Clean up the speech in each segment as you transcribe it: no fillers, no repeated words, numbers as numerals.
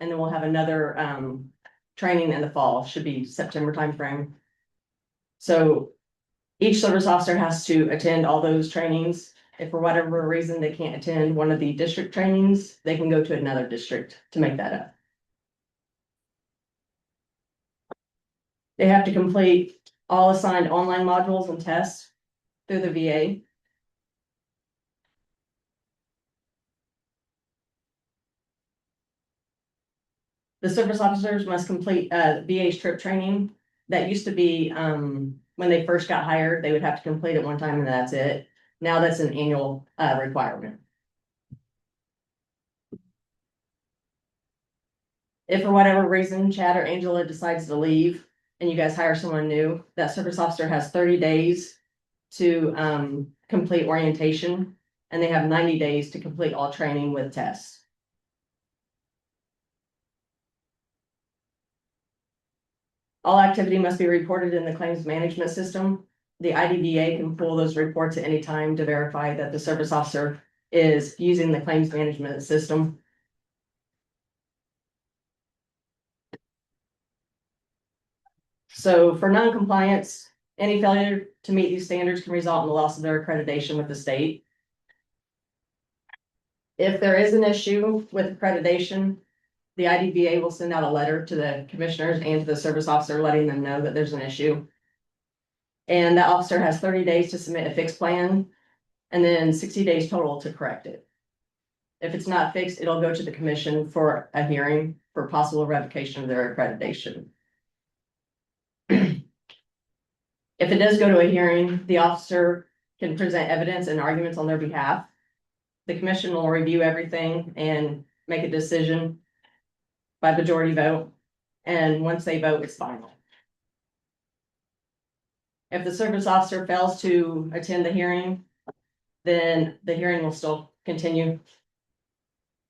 and then we'll have another training in the fall, should be September timeframe. So each service officer has to attend all those trainings. If for whatever reason they can't attend one of the district trainings, they can go to another district to make that up. They have to complete all assigned online modules and tests through the VA. The service officers must complete VA strip training. That used to be when they first got hired, they would have to complete it one time and that's it. Now that's an annual requirement. If for whatever reason Chad or Angela decides to leave and you guys hire someone new, that service officer has 30 days to complete orientation, and they have 90 days to complete all training with tests. All activity must be reported in the claims management system. The IDVA can pull those reports at any time to verify that the service officer is using the claims management system. So for non-compliance, any failure to meet these standards can result in the loss of their accreditation with the state. If there is an issue with accreditation, the IDVA will send out a letter to the commissioners and to the service officer letting them know that there's an issue. And that officer has 30 days to submit a fixed plan and then 60 days total to correct it. If it's not fixed, it'll go to the commission for a hearing for possible revocation of their accreditation. If it does go to a hearing, the officer can present evidence and arguments on their behalf. The commission will review everything and make a decision by majority vote. And once they vote, it's final. If the service officer fails to attend the hearing, then the hearing will still continue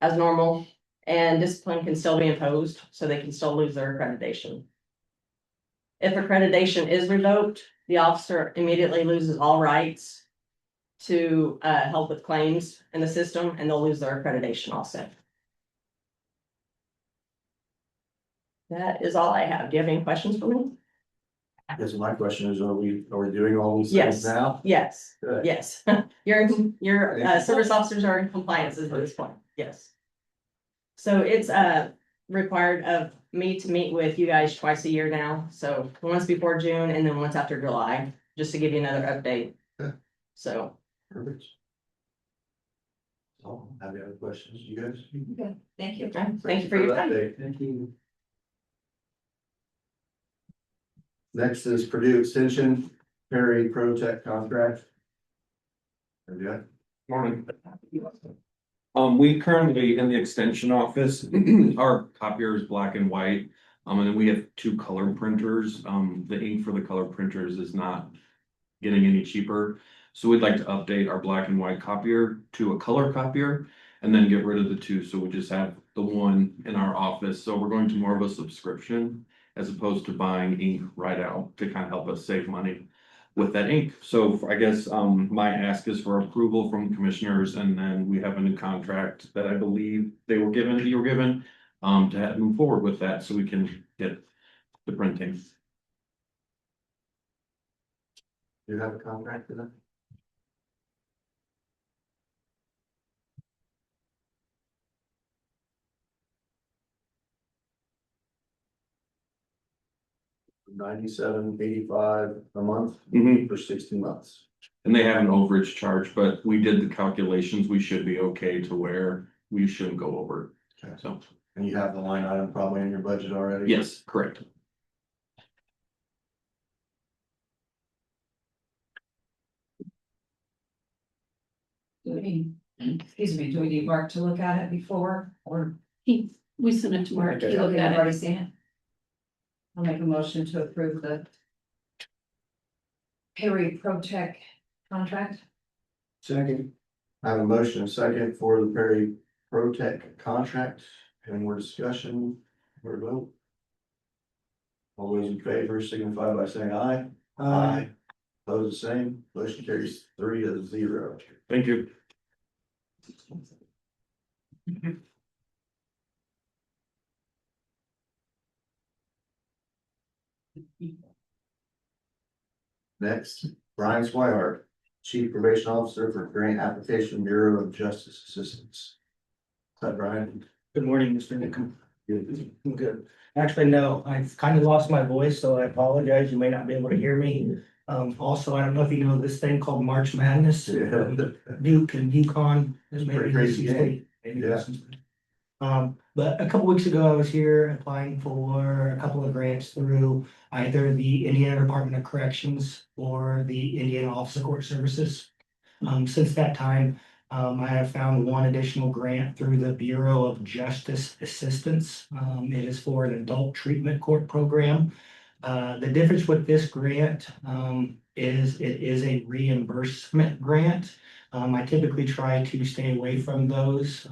as normal and discipline can still be imposed, so they can still lose their accreditation. If accreditation is revoked, the officer immediately loses all rights to help with claims in the system, and they'll lose their accreditation also. That is all I have. Do you have any questions for me? I guess my question is, are we doing all these Yes. things now? Yes, Good. yes. Your service officers are in compliance at this point, yes. So it's required of me to meet with you guys twice a year now, so once before June and then once after July, just to give you another update. Okay. So. Perfect. So, have you other questions, you guys? Okay, thank you. Okay, thank you for your time. Update. Thank you. Next is Purdue Extension, Perry Pro Tech contract. Yeah. Morning. We currently in the extension office, our copier is black and white. And then we have two color printers. The ink for the color printers is not getting any cheaper. So we'd like to update our black and white copier to a color copier and then get rid of the two. So we just have the one in our office. So we're going to more of a subscription as opposed to buying ink right out to kind of help us save money with that ink. So I guess my ask is for approval from commissioners, and then we have a new contract that I believe you were given to move forward with that so we can get the printing. Do you have a contract for that? $97.85 a month for 16 months. And they have an overage charge, but we did the calculations. We should be okay to where we shouldn't go over. Okay. So, And you have the line item probably in your budget already? yes, correct. Do we need, excuse me, do we need Mark to look at it before, or We sent it to Mark. Mark, He you looked have at it. already seen it? I'll make a motion to approve the Perry Pro Tech contract. Second. I have a motion and a second for the Perry Pro Tech contract. Any more discussion or vote? All those in favor signify by saying aye. Aye. Opposed, the same. Motion carries 3-0. Thank you. Next, Brian Swihart, Chief Probation Officer for Grant Application Bureau of Justice Assistance. Hi, Brian. Good morning, Mr. Nickam. I'm good. Actually, no, I've kind of lost my voice, so I apologize. You may not be able to hear me. Also, I don't know if you know this thing called March Madness. Yeah. Duke and UConn. It's a pretty crazy game. Yeah. But a couple weeks ago, I was here applying for a couple of grants through either the Indiana Department of Corrections or the Indiana Office of Court Services. Since that time, I have found one additional grant through the Bureau of Justice Assistance. It is for an adult treatment court program. The difference with this grant, is it is a reimbursement grant. I typically try to stay away from those.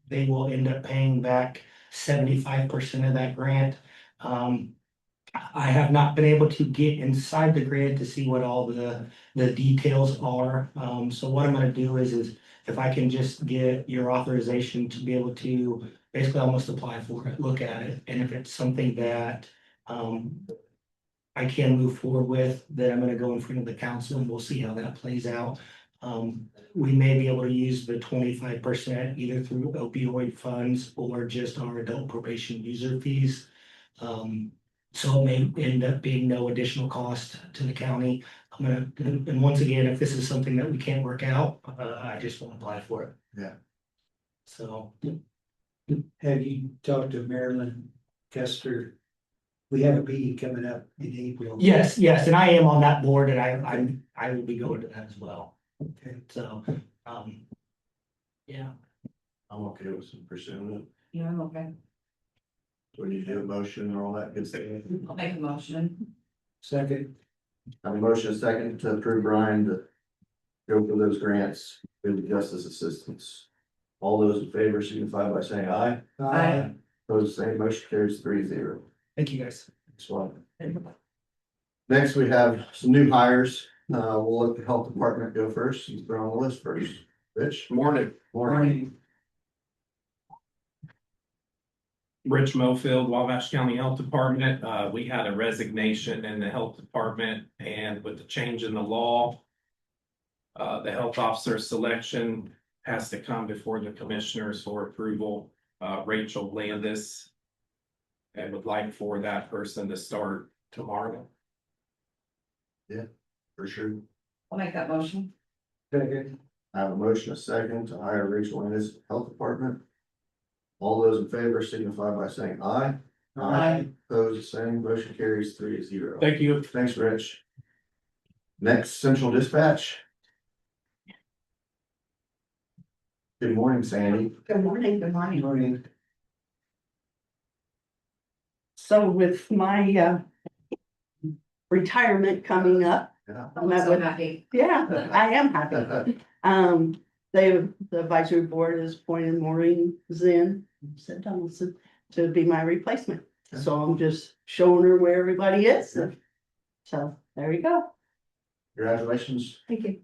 They will end up paying back 75% of that grant. I have not been able to get inside the grant to see what all the details are. So what I'm gonna do is if I can just get your authorization to be able to basically almost apply for it, look at it, and if it's something that I can move forward with, then I'm gonna go in front of the council and we'll see how that plays out. We may be able to use the 25% either through opioid funds or just our adult probation user fees. So it may end up being no additional cost to the county. And once again, if this is something that we can't work out, I just won't apply for it. Yeah. So, Have you talked to Marilyn Kester? We have a meeting coming up in April. yes, and I am on that board and I will be going to that as well. Okay. So, yeah. I'm okay with some pursuing it. Yeah, I'm okay. So you do a motion or all that good stuff. I'll make a motion. Second. I have a motion second to approve Brian to go for those grants with the justice assistance. All those in favor signify by saying aye. Aye. Opposed, same, motion carries 3-0. Thank you, guys. Thanks a lot. Next, we have some new hires. We'll let the health department go first. He's on the list first. Rich? Morning. Morning. Rich Mofield, Wabash County Health Department. We had a resignation in the health department, and with the change in the law, the health officer selection has to come before the commissioners for approval. Rachel Landis, and would like for that person to start tomorrow. For sure. I'll make that motion. Second. I have a motion, a second to hire Rachel in his health department. All those in favor signify by saying aye. Aye. Opposed, the same, motion carries 3-0. Thank you. Thanks, Rich. Next, central dispatch. Good morning, Sandy. Good morning, good morning. Morning. So with my retirement coming up, Yeah. I'm so happy. yeah, I am happy. The advisory board has appointed Maureen Zinn, said Donaldson, to be my replacement. So I'm just showing her where everybody is. So there you go. Congratulations. Thank you.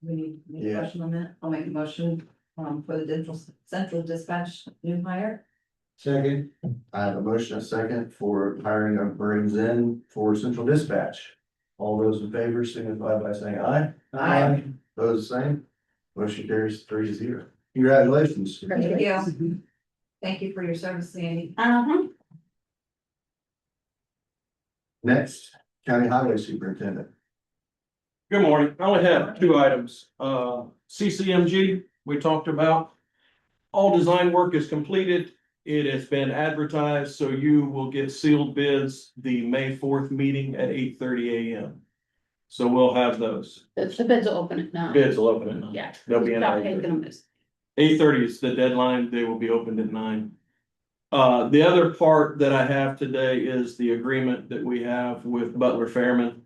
We need a Yeah. motion on that. I'll make a motion, for the central dispatch new hire. Second. I have a motion, a second for hiring of Maureen Zinn for central dispatch. All those in favor signify by saying aye. Aye. Those the same, motion carries 3-0. Congratulations. Thank you. Thank you for your service, Sandy. Uh-huh. Next, county highway superintendent. Good morning. I only have two items. CCMG, we talked about. All design work is completed. It has been advertised, so you will get sealed bids the May 4th meeting at 8:30 a.m. So we'll have those. The bids will open it now. Bids will open at 9. Yeah. They'll be in. Stop taking them. 8:30 is the deadline. They will be opened at 9. The other part that I have today is the agreement that we have with Butler Fairman.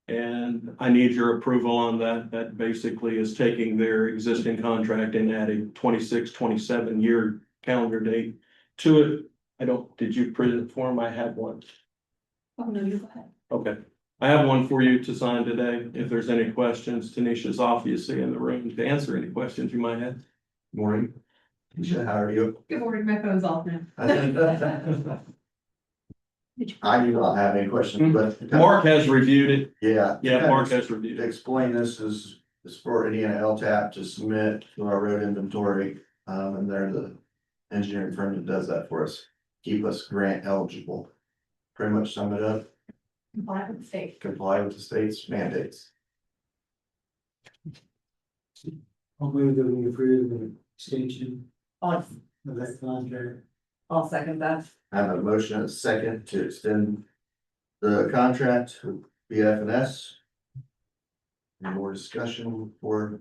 And I need your approval on that. That basically is taking their existing contract and adding 26-27 year calendar date to it. Did you print it for them? I had one. Oh, no, you go ahead. Okay. I have one for you to sign today. If there's any questions, Tanisha's obviously in the room to answer any questions you might have. Morning. Tanisha, how are you? Good morning, my phone's off now. I do not have any questions, but. Mark has reviewed it. Yeah. Yeah, Mark has reviewed it. Explain this is for Indiana LTAP to submit to our road inventory, and they're the engineering firm that does that for us. Keep us grant eligible. Pretty much sum it up, Comply with the state. comply with the state's mandates. I'll move that we approve the extension I'll, of that contract. I'll second that. I have a motion and a second to extend the contract with BF&S. Any more discussion for?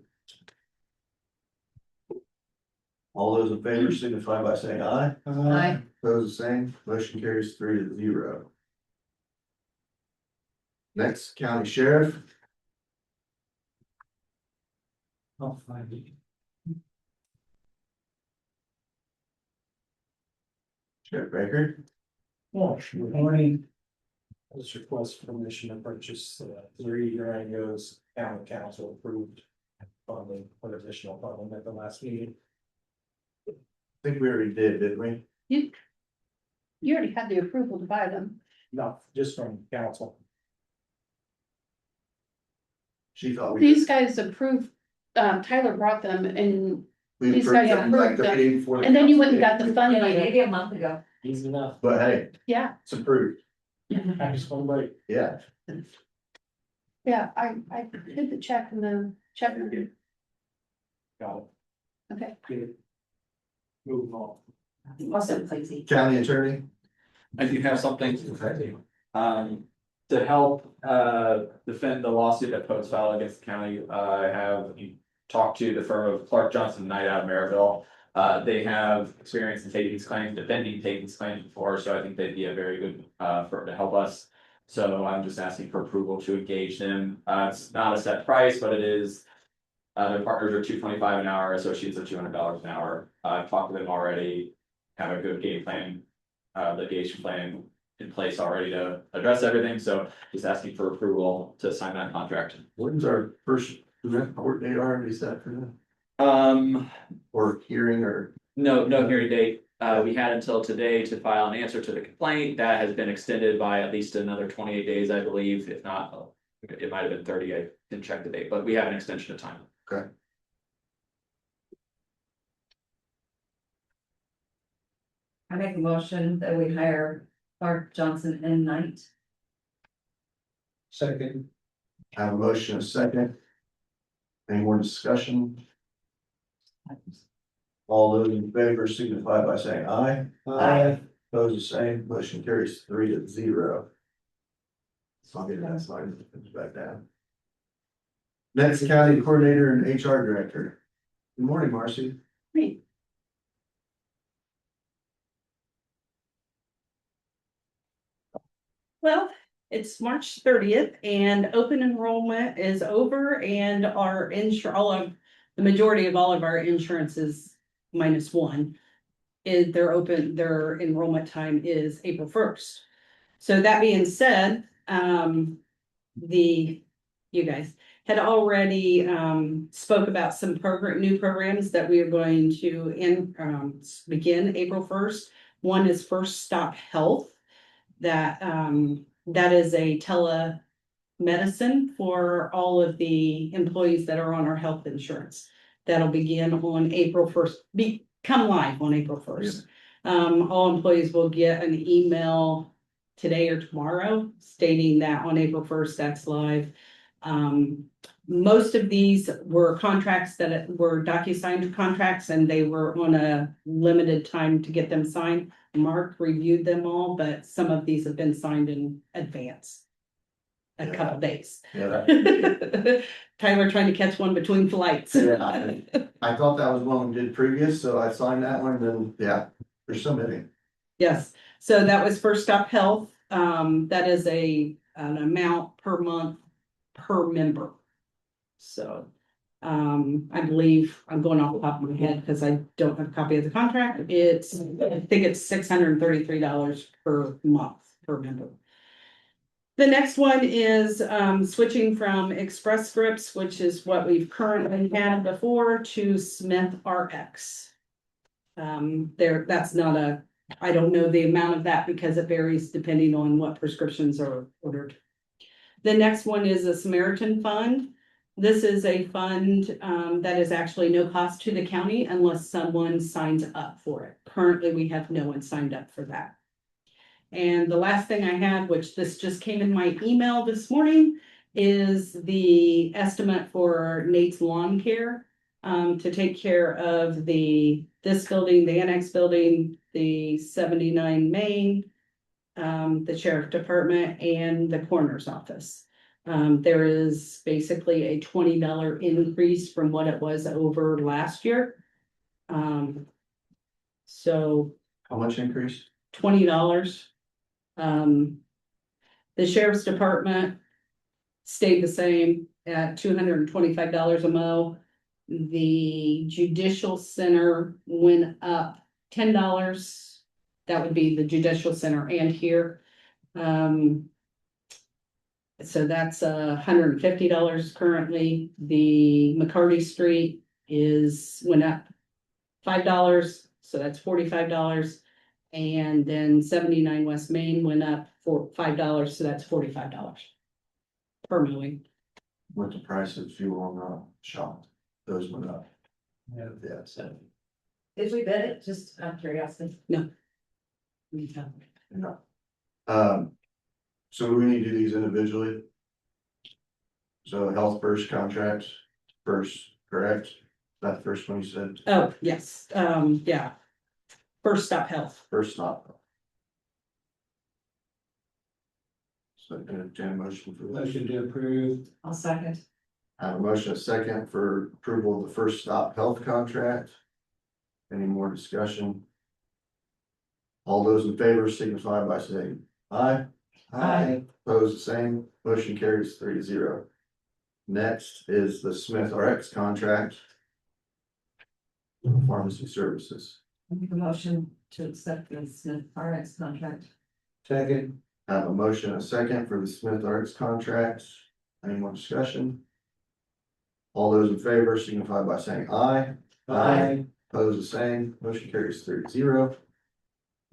All those in favor signify by saying aye. Aye. Opposed, the same. Motion carries 3-0. Next, county sheriff. I'll find it. Sheriff Baker. Well, good morning. This request permission to purchase 3 Durangos county council approved funding for additional funding at the last meeting. I think we already did, didn't we? You already had the approval to buy them. No, just from council. She thought we. These guys approved, Tyler brought them and, We these approved guys them like approved the them. meeting before the and then you went council and got the meeting. funding. Maybe a month ago. Easy enough. But hey, Yeah, it's approved. I just want to wait. Yeah. yeah, I did the check and the check. Got it. Okay. Get it. Moving on. Also, Clancy. County attorney. I do have something, Okay. to help, defend the lawsuit that Post filed against the county. I have talked to the firm of Clark Johnson Knight out of Maryville. They have experience in takings claims, defending takings claims before, so I think they'd be a very good, firm to help us. So I'm just asking for approval to engage them. It's not a set price, but it is. Their partners are $225 an hour, associates are $200 an hour. I've talked to them already, have a good game plan, litigation plan in place already to address everything, so just asking for approval to sign that contract. When's our first court date already set for that? Or hearing or? No hearing date. We had until today to file an answer to the complaint. That has been extended by at least another 28 days, I believe, if not, it might have been 30, I didn't check the date, but we have an extension of time. Okay. I make a motion that we hire Clark Johnson and Knight. Second. I have a motion and a second. Any more discussion? All those in favor signify by saying aye. Aye. Opposed, the same. Motion carries 3-0. So I'll get that signed and put it back down. Next, county coordinator and HR director. Good morning, Marcy. Me. Well, it's March 30th and open enrollment is over and our the majority of all of our insurances -1. They're open, their enrollment time is April 1st. So that being said, you guys had already spoke about some new programs that we are going to begin April 1st. One is First Stop Health. That is a telemedicine for all of the employees that are on our health insurance. That'll begin on April 1st, become live on April 1st. All employees will get an email today or tomorrow stating that on April 1st, that's live. Most of these were contracts that were DocuSigned contracts and they were on a limited time to get them signed. Mark reviewed them all, but some of these have been signed in advance. A couple days. Yeah, Tyler trying to catch one between flights. Yeah. I thought that was one we did previous, so I signed that one, then, yeah, there's so many. Yes, so that was First Stop Health. That is an amount per month per member. So, I believe I'm going off the top of my head because I don't have a copy of the contract. I think it's $633 per month per member. The next one is switching from Express Scripts, which is what we've currently had before, to Smith RX. That's not a I don't know the amount of that because it varies depending on what prescriptions are ordered. The next one is a Samaritan Fund. This is a fund that is actually no cost to the county unless someone signs up for it. Currently, we have no one signed up for that. And the last thing I had, which this just came in my email this morning, is the estimate for Nate's Lawn Care. To take care of this building, the annex building, the 79 Main, the sheriff department and the coroner's office. There is basically a $20 increase from what it was over last year. So How much increase? $20. The sheriff's department stayed the same at $225 a mow. The judicial center went up $10. That would be the judicial center and here. So that's $150 currently. The McCarty Street went up $5, so that's $45. And then 79 West Main went up for $5, so that's $45 per mowing. What the price of fuel on the shop, those went up. Yeah. Yeah, so, Did we bid it? Just out of curiosity. no. So we need to do these individually. So health first contracts first, correct? That first one you said, Oh, yes, yeah. First Stop Health. first stop. So entertain a motion for that. Motion to approve. I'll second. I have a motion, a second for approval of the first stop health contract. Any more discussion? All those in favor signify by saying aye. Aye. Opposed, the same, motion carries 3-0. Next is the Smith RX contract. Pharmacy services. I make a motion to accept the Smith RX contract. Second. I have a motion, a second for the Smith RX contract. Any more discussion? All those in favor signify by saying aye. Opposed, the same, motion carries 3-0.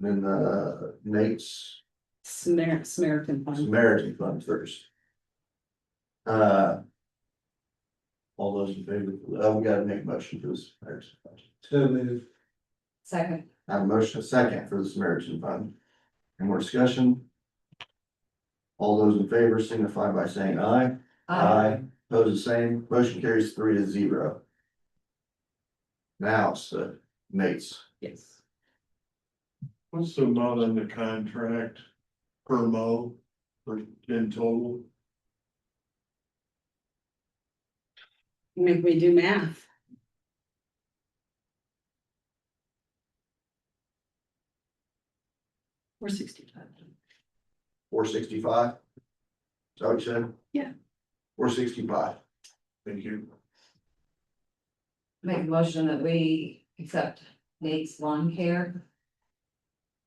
Then Nate's Samaritan Fund. Samaritan Fund first. All those in favor, we gotta make a motion for this. Samaritan Fund. So move. Second. I have a motion, a second for the Samaritan Fund. Any more discussion? All those in favor signify by saying aye. Opposed, the same, motion carries 3-0. Now it's the Nate's. Yes. What's the amount on the contract per mow in total? Make me do math. We're 65. 465? Is that what you said? Yeah. 465. Thank you. Make a motion that we accept Nate's Lawn Care.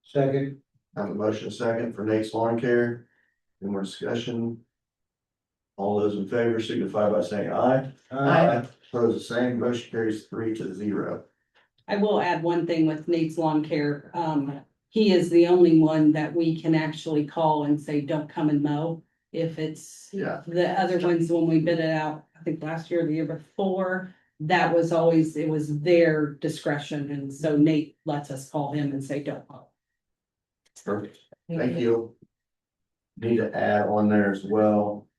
Second. I have a motion, a second for Nate's Lawn Care. Any more discussion? All those in favor signify by saying aye. Opposed, the same, motion carries 3-0. I will add one thing with Nate's Lawn Care. He is the only one that we can actually call and say, don't come and mow. If it's Yeah. the other ones, when we bid it out, I think last year, or the year before, that was always, it was their discretion. And so Nate lets us call him and say, don't mow. Perfect. Thank you. Need to add on there as well,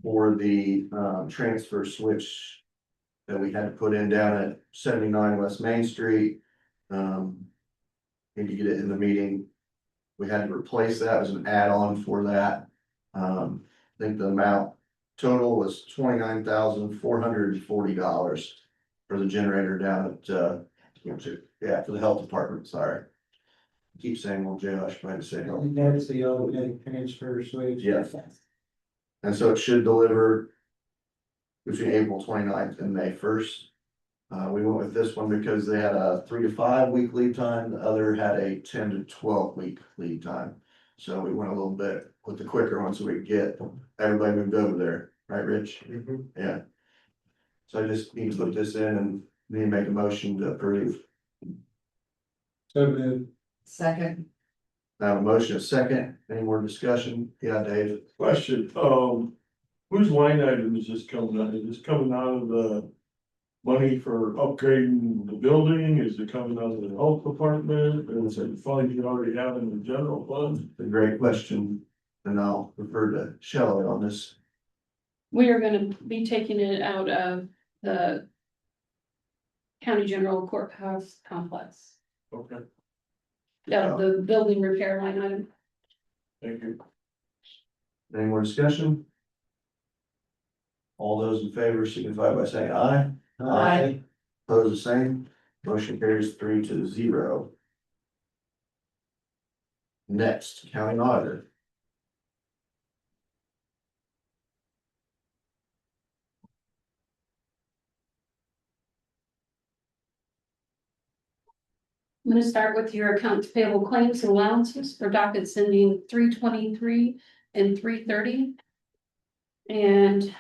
for the, transfer switch that we had to put in down at 79 West Main Street. Need to get it in the meeting. We had to replace that as an add-on for that. I think the amount total was $29,440 for the generator down at, for the health department, sorry. Keep saying, well, Joe, I should probably say health. That's the automatic transfer switch. Yes. And so it should deliver between April 29th and May 1st. We went with this one because they had a 3 to 5 week lead time, the other had a 10 to 12 week lead time. So we went a little bit with the quicker one so we could get everybody moved over there, right, Rich? Yeah. So I just need to put this in and need to make a motion to approve. So moved. Second. I have a motion, a second, any more discussion? Yeah, Dave. Question, whose line item is this coming out? Is this coming out of the money for upgrading the building? Is it coming out of the health department? Or is it funds you already have in the general fund? It's a great question, and I'll refer to Shelley on this. We are gonna be taking it out of the county general courthouse complex, Okay, out of the building repair line item. thank you. Any more discussion? All those in favor signify by saying aye. Aye. Opposed, the same, motion carries 3-0. Next, county auditor. I'm gonna start with your accounts payable claims and allowances for dockets ending 3/23 and 3/30. And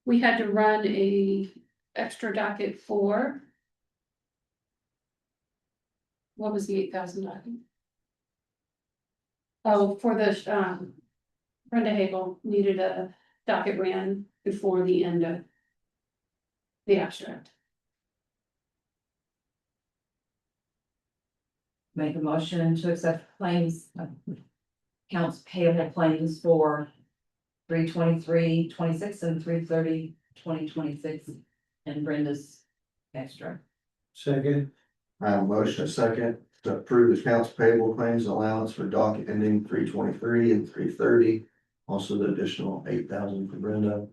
we had to run a extra docket for. What was the 8,000 docket? Oh, for the, Brenda Hagel needed a docket ran before the end of the abstract. Make a motion to accept claims, accounts payable claims for 3/23/26 and 3/30/2026, and Brenda's extra. Second. I have a motion, a second, to approve the accounts payable claims and allowance for docket ending 3/23 and 3/30. Also the additional 8,000 for Brenda.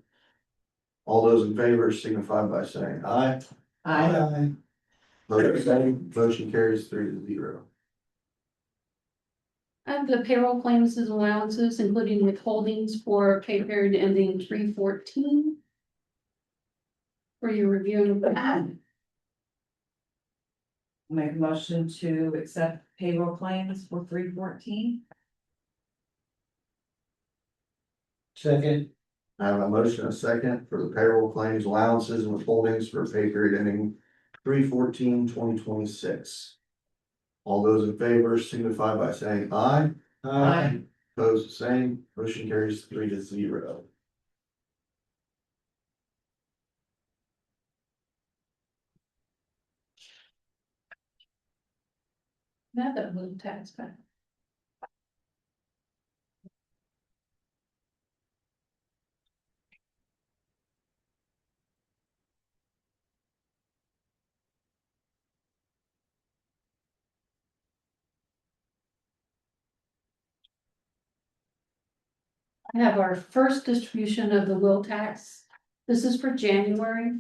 All those in favor signify by saying aye. Aye. Opposed, the same, motion carries 3-0. I have the payroll claims and allowances, including withholdings for pay period ending 3/14. For your review and approval. Make a motion to accept payroll claims for 3/14. Second. I have a motion, a second, for the payroll claims, allowances, and withholdings for pay period ending 3/14/2026. All those in favor signify by saying aye. Aye. Opposed, the same, motion carries 3-0. Now that little tax back. I have our first distribution of the will tax. This is for January.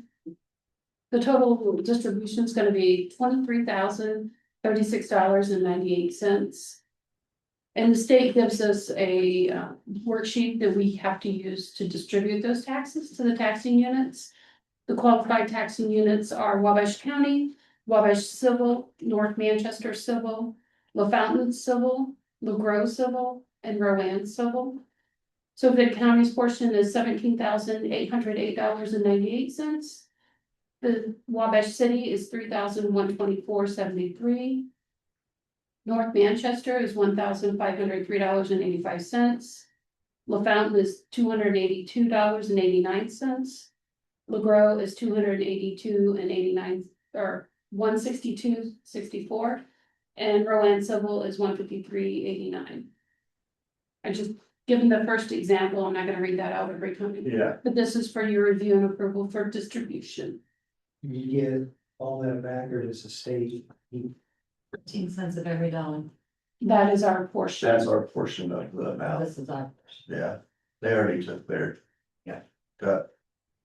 The total distribution is gonna be $23,036.98. And the state gives us a worksheet that we have to use to distribute those taxes to the taxing units. The qualified taxing units are Wabash County, Wabash Civil, North Manchester Civil, LaFountain Civil, LaGrow Civil, and Rowan Civil. So the county's portion is $17,808.98. The Wabash City is $3,124.73. North Manchester is $1,503.85. LaFountain is $282.89. LaGrow is $282.89 or $162.64. And Rowan Civil is $153.89. I just given the first example, I'm not gonna read that out every time. Yeah. But this is for your review and approval for distribution. You get all that back, or does the state? 15 cents of every dollar. That is our portion. That's our portion of the amount, This is our. yeah, they already took their. Yeah. Cut,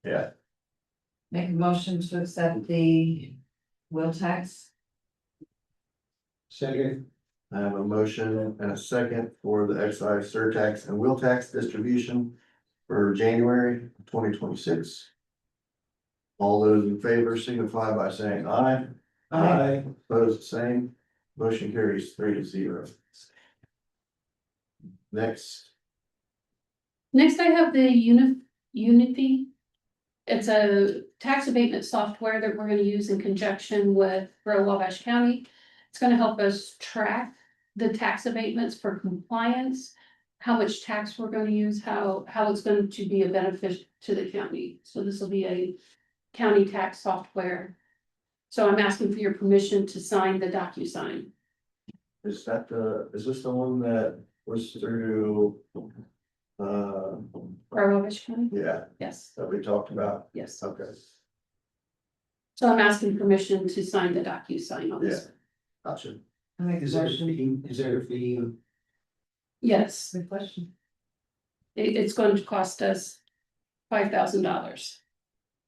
yeah, Make a motion to accept the will tax. Second. I have a motion and a second for the excise surtax and wheel tax distribution for January 2026. All those in favor signify by saying aye. Opposed, the same, motion carries 3-0. Next, Next, I have the Unity. It's a tax abatement software that we're gonna use in conjunction with Rural Wabash County. It's It's gonna help us track the tax abatements for compliance, how much tax we're gonna use, how it's going to be a benefit to the county. So this will be a county tax software. So I'm asking for your permission to sign the DocuSign. Is this the one that was through? Uh, For Wabash County? yeah, Yes, that we talked about, yes. okay, So I'm asking permission to sign the DocuSign on this. gotcha. I make a Is there a motion. fee? Is there a fee? Yes, Good question. it's going to cost us $5,000 And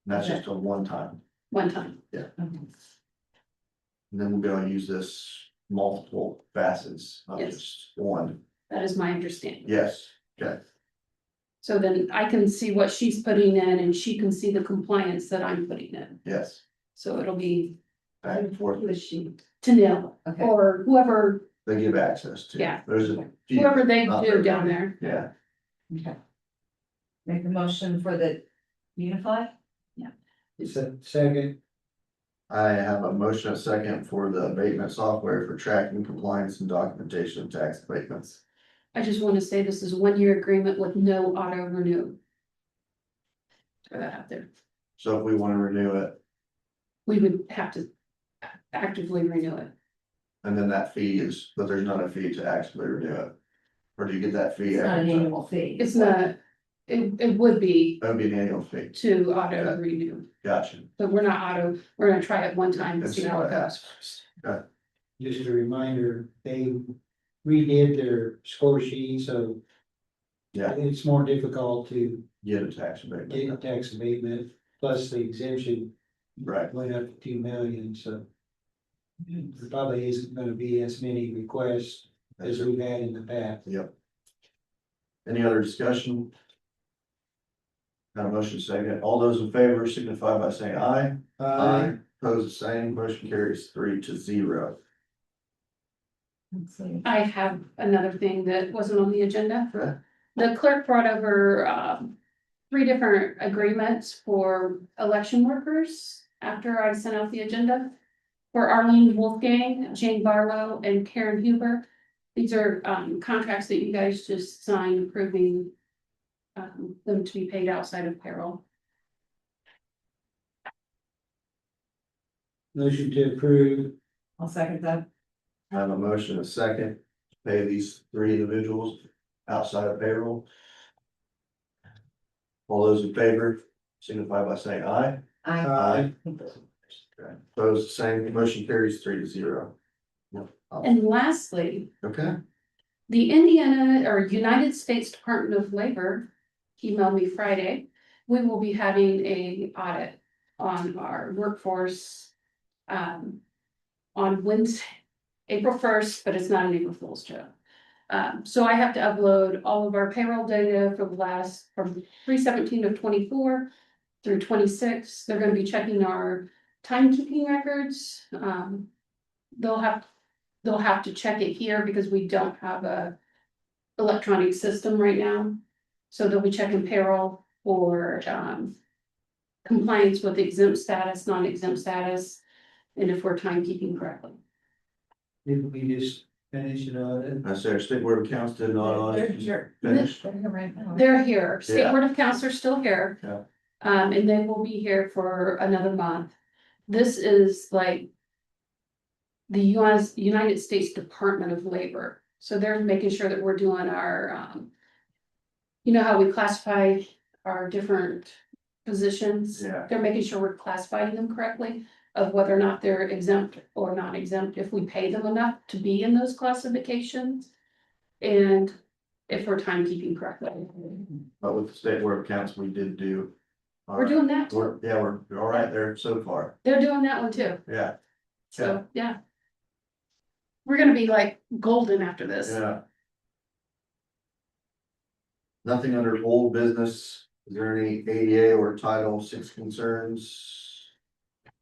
that's just a one time, one time. Okay. and then we'll be able to use this multiple facets, not Yes. just one. That is my understanding. Yes, okay, So then I can see what she's putting in and she can see the compliance that I'm putting in. yes, So it'll be back and forth, to Neil Okay. or whoever, they give access to. Yeah. There's a few. whoever they not do down everybody. there. Yeah, Okay. Make a motion for the Unify? Second. I have a motion, a second for the abatement software for tracking compliance and documentation of tax abatements. I just want to say this is a 1-year agreement with no auto renew. Throw that out there. So if we want to renew it, We would have to actively renew it. and then that fee is, but there's not a fee to actively renew it. Or do you get that fee? It's not an every time? annual fee. It's not, it would be That would be an annual fee, to auto Yeah. renew, gotcha. but we're not auto, we're gonna try it one time and And see see how what it goes. happens. Just a reminder, they redid their score sheet, so Yeah, it's more difficult to get a tax get a abatement, tax abatement, plus the exemption right, went up to 2 million, so. There probably isn't gonna be as many requests as we've had in the past. yep. Any other discussion? Got a motion second, all those in favor signify by saying aye. Pose the same, motion carries 3-0. Let's see. I have another thing that wasn't on the agenda. Okay. The clerk brought over, 3 different agreements for election workers after I sent out the agenda. For Arlene Wolfgang, Jane Barlow, and Karen Huber. These are, contracts that you guys just signed approving, them to be paid outside of payroll. Motion to approve. I'll second that. I have a motion, a second, to pay these 3 individuals outside of payroll. All those in favor signify by saying aye. I. Okay. Pose the same, motion carries 3-0. Yep. And lastly, Okay, the Indiana or United States Department of Labor emailed me Friday. We will be having a audit on our workforce. On Wednesday, April 1st, but it's not an April Fool's joke. So I have to upload all of our payroll data for the last, from 3/17 of 24 through 26. They're gonna be checking our timekeeping records. They'll have to check it here because we don't have a electronic system right now. So they'll be checking payroll for, compliance with exempt status, non-exempt status, and if we're timekeeping correctly. If we just finish it on. I say our state board of accounts did not finish. They're here right now. They're here, State Yeah. Board of Accounts are still here. Yeah. And they will be here for another month. This is like the United States Department of Labor, so they're making sure that we're doing our, you know how we classify our different positions? Yeah. They're making sure we're classifying them correctly, of whether or not they're exempt or not exempt, if we pay them enough to be in those classifications. And if we're timekeeping correctly. But with the state board of accounts, we did do. We're doing that too. We're all right there so far, They're doing that one too, yeah, so, yeah. We're gonna be like golden after this. yeah. Nothing under old business, is there any ADA or Title VI concerns?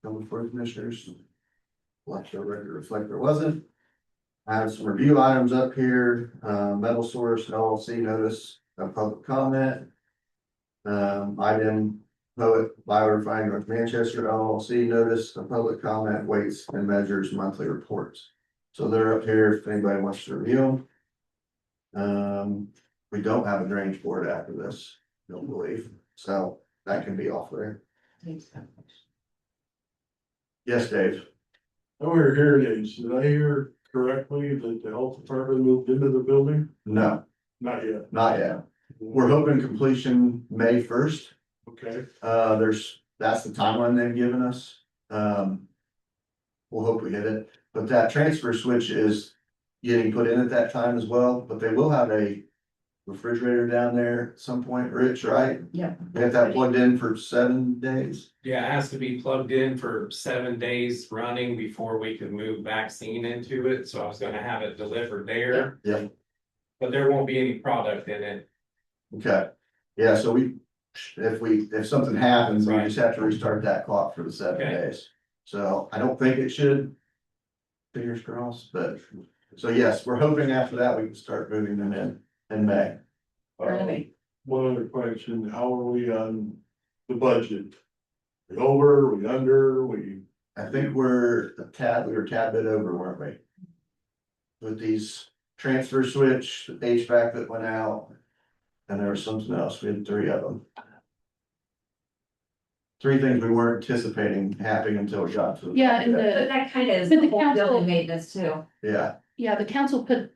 Coming for commissioners? Let the record reflect there wasn't. I have some review items up here, Metal Source LLC notice of public comment. Item Poet Biorefining North Manchester LLC notice of public comment, weights and measures monthly reports. So they're up here if anybody wants to review them. We don't have a drainage board after this, don't believe, so that can be off there. Yes, Dave? Over here it is. Did I hear correctly that the health department moved into the building? No, Not yet. not yet. We're hoping completion May first. Okay, That's the timeline they've given us. We'll hope we hit it, but that transfer switch is getting put in at that time as well, but they will have a refrigerator down there at some point, Rich, right? Yeah. We have that plugged in for 7 days. Yeah, it has to be plugged in for 7 days running before we can move vaccine into it, so I was gonna have it delivered there. Yeah. But there won't be any product in it. Okay, yeah, so if something happens, we just have to restart that clock for the 7 Okay. days. So I don't think it should. Fingers crossed, but, so yes, we're hoping after that we can start moving them in May. one other question, how are we on the budget? We over, we under, I think we were a tad bit over, weren't we? With these transfer switch, the HVAC that went out, and there was something else, we had 3 of them. 3 things we weren't anticipating happening until we got to. Yeah, and But the, that kind of is But the the whole council- building maintenance too. Yeah, yeah, the council put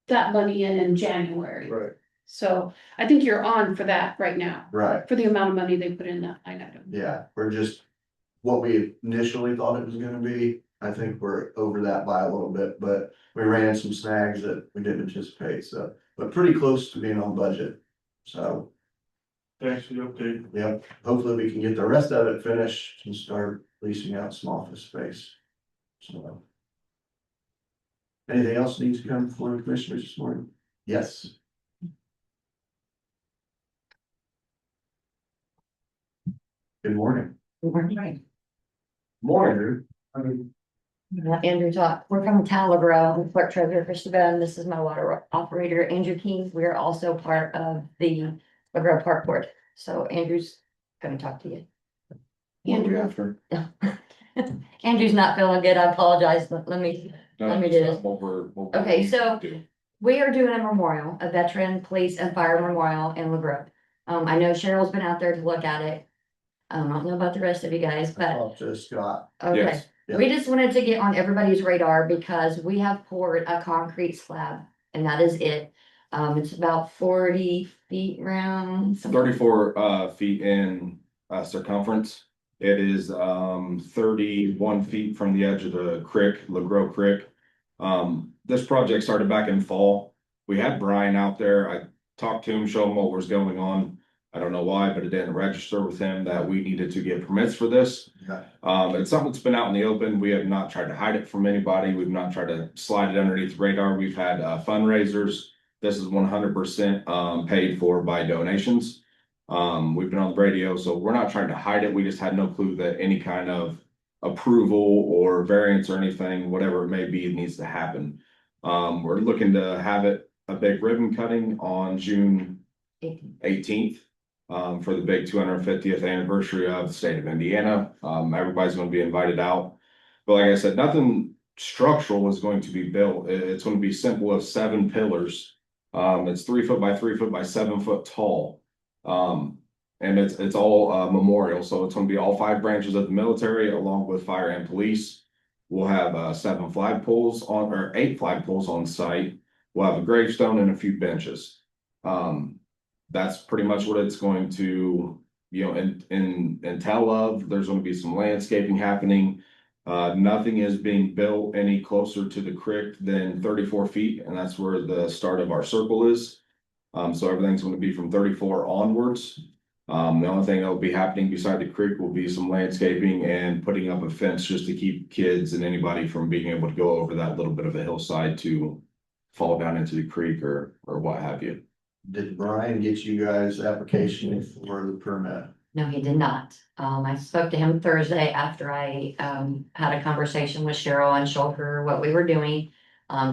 that money in January. right, So I think you're on for that right now, right, for the amount of money they put in that line item. yeah, we're just, what we initially thought it was gonna be, I think we're over that by a little bit, but we ran into some snags that we didn't anticipate, so, but pretty close to being on budget. So, thanks for the update. yeah, hopefully we can get the rest of it finished and start leasing out some office space. So. Anything else needs to come before the commissioners this morning? Yes. Good morning. Right. Morning. Andrew talk, we're from Talabro, clerk treasurer Krista Ben, this is my water operator, Andrew King, we are also part of the Talabro Park Board, so Andrew's gonna talk to you. Andrew, After. Andrew's not feeling good, I apologize, let me do this. Okay, so we are doing a memorial, a veteran, police and fire memorial in LaGrove. I know Cheryl's been out there to look at it. I don't know about the rest of you guys, but Talked to Scott. okay. Yes. We just wanted to get on everybody's radar because we have poured a concrete slab and that is it. It's about 40 feet round. 34 feet in circumference. It is 31 feet from the edge of the creek, LaGrow Creek. This project started back in fall. We had Brian out there. I talked to him, showed him what was going on. I don't know why, but it didn't register with him that we needed to get permits for this. Yeah. It's something that's been out in the open. We have not tried to hide it from anybody. We've not tried to slide it underneath the radar. We've had fundraisers. This is 100% paid for by donations. We've been on the radio, so we're not trying to hide it. We just had no clue that any kind of approval or variance or anything, whatever it may be, needs to happen. We're looking to have it a big ribbon cutting on June 18th. For the big 250th anniversary of the state of Indiana. Everybody's going to be invited out. But like I said, nothing structural is going to be built. It's going to be simple as 7 pillars. It's 3 foot by 3 foot by 7 foot tall. And it's all memorial. So it's going to be all 5 branches of the military along with fire and police. We'll have 7 flagpoles on, or 8 flagpoles on site. We'll have a gravestone and a few benches. That's pretty much what it's going to, entail of. There's going to be some landscaping happening. Nothing is being built any closer to the creek than 34 feet, and that's where the start of our circle is. So everything's going to be from 34 onwards. The only thing that will be happening beside the creek will be some landscaping and putting up a fence just to keep kids and anybody from being able to go over that little bit of a hillside to fall down into the creek or what have you. Did Brian get you guys application for the permit? No, he did not. I spoke to him Thursday after I had a conversation with Cheryl and showed her what we were doing.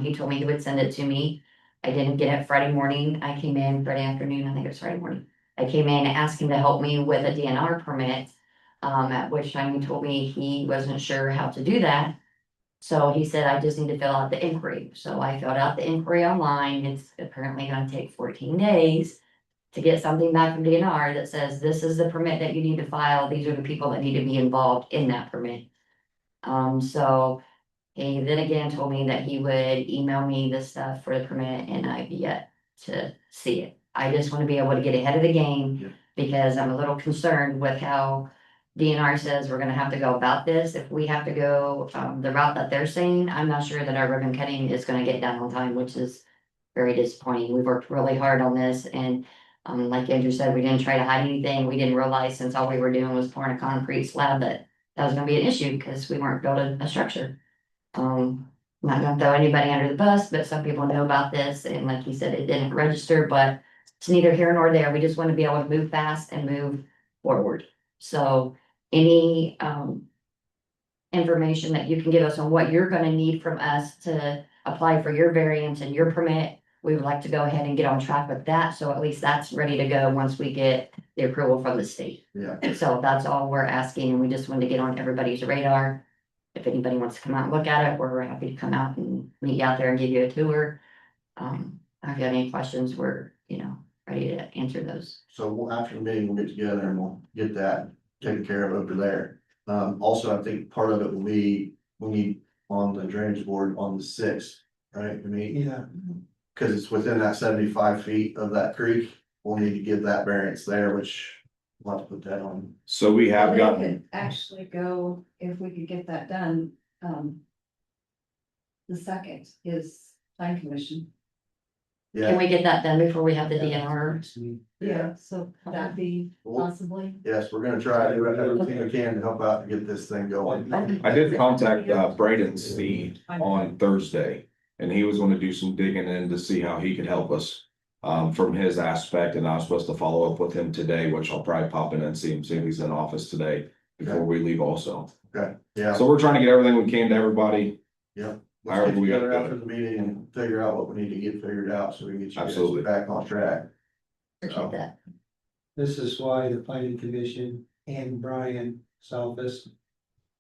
He told me he would send it to me. I didn't get it Friday morning. I came in Friday afternoon, I think it was Friday morning. I came in and asked him to help me with a DNR permit. At which time he told me he wasn't sure how to do that. So he said, I just need to fill out the inquiry. So I filled out the inquiry online. It's apparently gonna take 14 days to get something back from DNR that says, this is the permit that you need to file. These are the people that need to be involved in that permit. So he then again told me that he would email me the stuff for the permit, and I've yet to see it. I just want to be able to get ahead of the Yeah. game because I'm a little concerned with how DNR says we're gonna have to go about this. If we have to go the route that they're saying, I'm not sure that our ribbon cutting is gonna get done on time, which is very disappointing. We worked really hard on this, and like Andrew said, we didn't try to hide anything. We didn't realize, since all we were doing was pouring a concrete slab, that was gonna be an issue because we weren't building a structure. Not gonna throw anybody under the bus, but some people know about this, and like you said, it didn't register, but it's neither here nor there. We just want to be able to move fast and move forward. So any information that you can give us on what you're gonna need from us to apply for your variance and your permit, we would like to go ahead and get on track with that, so at least that's ready to go once we get the approval from the state. Yeah, So that's all we're asking, and we just wanted to get on everybody's radar. If anybody wants to come out and look at it, we're happy to come out and meet you out there and give you a tour. If you have any questions, we're, ready to answer those. so after the meeting, we'll get together and we'll get that taken care of over there. Also, I think part of it will be, we need on the drainage board on the sixth, right? I mean, Yeah. cause it's within that 75 feet of that creek, we'll need to give that variance there, which we'll have to put that on. So we have They gotten, could actually go, if we could get that done, the second is plan commission. Can Yeah, we get that done before we have the DNR? Yeah, so that'd be possibly. yes, we're gonna try to do everything we can to help out to get this thing going. I did contact Braden Steed on Thursday, and he was gonna do some digging in to see how he could help us. From his aspect, and I was supposed to follow up with him today, which I'll probably pop in and see if he's in office today before we leave also. Okay, yeah. So we're trying to get everything we can to everybody. Let's However get we gotta together do after it. the meeting and figure out what we need to get figured out so we can get you guys Absolutely. back on track. Appreciate that. This is why the planning commission and Brian's office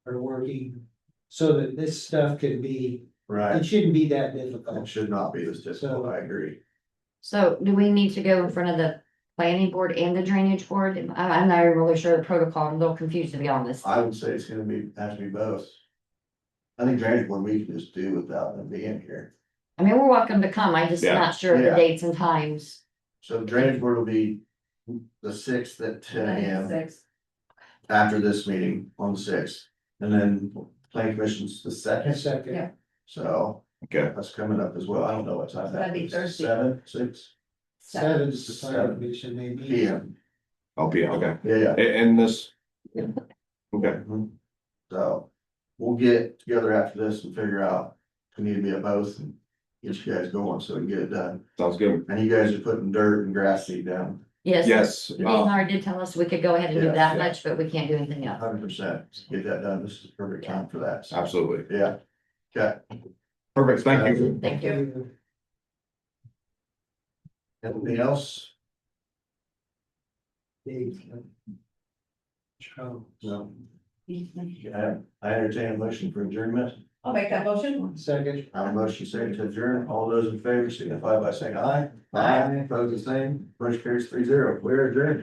are working so that this stuff could be, Right, it shouldn't be that it difficult. should not be this difficult, I agree. So do we need to go in front of the planning board and the drainage board? I'm not really sure the protocol. I'm a little confused, to be honest. I would say it's gonna be, have to be both. I think drainage board we can just do without them being here. I mean, we're welcome to come. I'm just Yeah. not sure of the Yeah. dates and times. So the drainage board will be the sixth at 10 AM Six. after this meeting on the sixth. And then planning commission's the second, Second. Yeah. so Okay, that's coming up as well. I don't know what time that That'd be is. Thursday. 7, 6 Seven's the planning commission, maybe. PM. okay. Yeah, And this. Okay, Mhm. So we'll get together after this and figure out if we need to be at both and get you guys going so we can get it done. sounds good. And you guys are putting dirt and grass seed down, Yes. Yes, The DNR did tell us we could go ahead and do Yes, that yeah. much, but we can't do anything else. 100%. Get that done. This is the perfect time for that. So, absolutely. yeah. Okay. Perfect, thank you. Thank you. Anything else? No. Yeah, I entertain a motion for adjournment. I'll make that motion. Second. I have a motion second to adjourn. All those in favor signify by saying aye. Aye. Opposed, the same. Motion carries 3-0. We're adjourned.